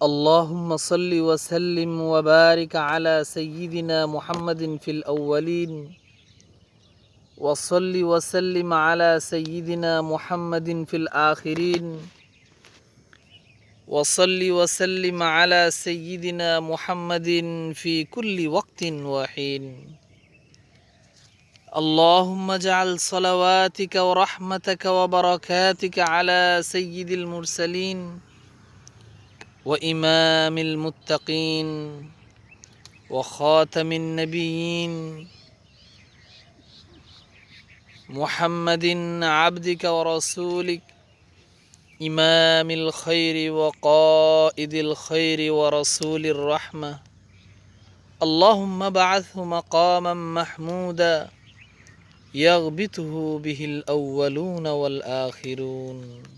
اللهم صل وسلم وبارك على سيدنا محمد في الأولين وصل وسلم على سيدنا محمد في الآخرين وصل وسلم على سيدنا محمد في كل وقت وحين اللهم اجعل صلواتك ورحمتك وبركاتك على سيد المرسلين وإمام المتقين وخاتم النبيين محمد عبدك ورسولك إمام الخير وقائد الخير ورسول الرحمة اللهم ابعثه مقاما محمودا يغبطه به الأولون والآخرون.